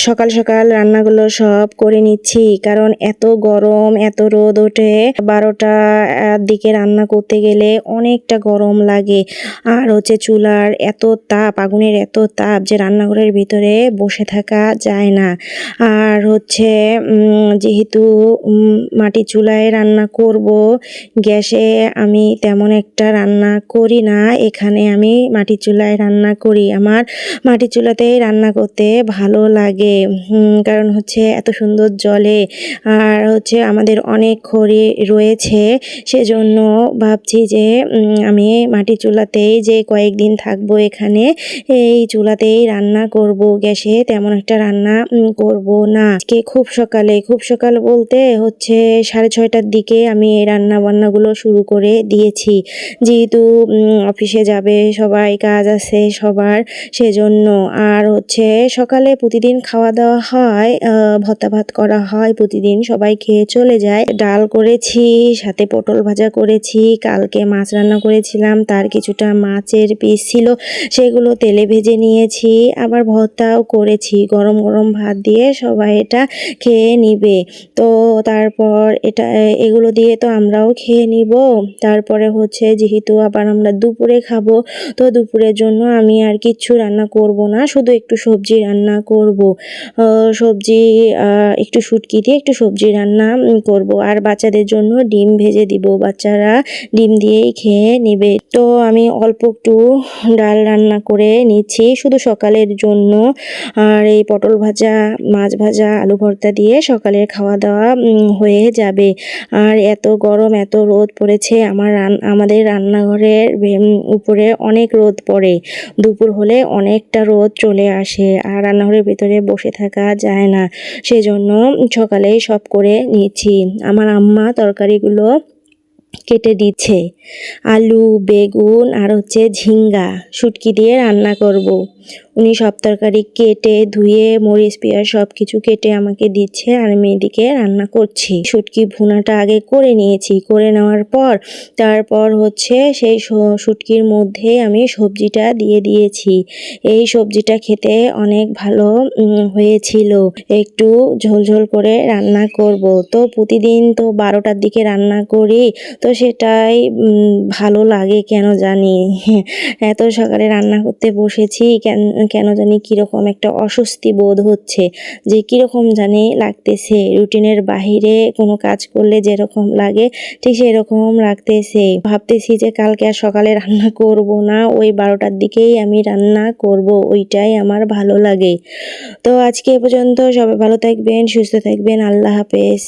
সকাল সকাল রান্নাগুলো সব করে নিচ্ছি, কারণ এত গরম, এত রোদ ওঠে। 12টার দিকে রান্না করতে গেলে অনেকটা গরম লাগে। আর চুলার এত তাপ, আগুনের এত তাপ যে রান্নাঘরের ভিতরে বসে থাকা যায় না। আর যেহেতু মাটির চুলায় রান্না করব, গ্যাসে আমি তেমন একটা রান্না করি না। এখানে আমি মাটির চুলায় রান্না করি। আমার মাটির চুলাতেই রান্না করতে ভালো লাগে, কারণ এত সুন্দর জ্বলে। আর আমাদের অনেক খড়ি রয়েছে, সেজন্য ভাবছি যে আমি মাটির চুলাতেই যে কয়েকদিন থাকবো এখানে, এই চুলাতেই রান্না করব। গ্যাসে তেমন একটা রান্না করব না। আজকে খুব সকাল বলতে 6:30টার দিকে আমি এই রান্না বান্নাগুলো শুরু করে দিয়েছি, যেহেতু অফিসে যাবে সবাই, কাজ আছে সবার, সেজন্য। আর সকালে প্রতিদিন খাওয়া দাওয়া হয়, ভর্তা ভাত করা হয় প্রতিদিন, সবাই খেয়ে চলে যায়। ডাল করেছি, সাথে পটল ভাজা করেছি, কালকে মাছ রান্না করেছিলাম, তার কিছুটা মাছের পিস ছিল, সেগুলো তেলে ভেজে নিয়েছি। আবার ভর্তাও করেছি, গরম গরম ভাত দিয়ে সবাই এটা খেয়ে নিবে। তো তারপর এগুলো দিয়ে তো আমরাও খেয়ে নিব। তারপরে যেহেতু আবার আমরা দুপুরে খাবো, তো দুপুরের জন্য আমি আর কিচ্ছু রান্না করব না, শুধু একটু সবজি রান্না করব। সবজি একটু শুটকি দিয়ে একটু সবজি রান্না করব। আর বাচ্চাদের জন্য ডিম ভেজে দিব, বাচ্চারা ডিম দিয়েই খেয়ে নেবে। তো আমি অল্প একটু ডাল রান্না করে নিচ্ছি শুধু সকালের জন্য। আর এই পটল ভাজা, মাছ ভাজা, আলু ভর্তা দিয়ে সকালের খাওয়া দাওয়া হয়ে যাবে। আর এত গরম, এত রোদ পড়েছে, আমাদের রান্নাঘরের উপরে অনেক রোদ পড়ে। দুপুর হলে অনেকটা রোদ চলে আসে, আর রান্নাঘরের ভেতরে বসে থাকা যায় না, সেজন্য সকালেই সব করে নিচ্ছি। আমার আম্মা তরকারিগুলো কেটে দিচ্ছে, আলু, বেগুন আর ঝিঙ্গা, শুটকি দিয়ে রান্না করব। উনি সব তরকারি কেটে ধুয়ে মরিচ পেঁয়াজ সব কিছু কেটে আমাকে দিচ্ছে, আর আমি এদিকে রান্না করছি। শুটকি ভুনাটা আগে করে নিয়েছি, করে নেওয়ার পর তারপর সেই শুটকির মধ্যে আমি সবজিটা দিয়ে দিয়েছি। এই সবজিটা খেতে অনেক ভালো হয়েছিল। একটু ঝোলঝোল করে রান্না করব। তো প্রতিদিন তো 12টার দিকে রান্না করি, তো সেটাই ভালো লাগে কেন জানি। এত সকালে রান্না করতে বসেছি, কেন জানি কীরকম একটা অস্বস্তি বোধ হচ্ছে, যে কীরকম জানি লাগতেছে। রুটিনের বাহিরে কোনো কাজ করলে যেরকম লাগে ঠিক সেরকম লাগতেছে। ভাবতেছি যে কালকে আর সকালে রান্না করব না, ওই 12টার দিকেই আমি রান্না করব, ওইটাই আমার ভালো লাগে। তো আজকে এ পর্যন্ত, সবাই ভালো থাকবেন, সুস্থ থাকবেন, আল্লাহ হাফেজ।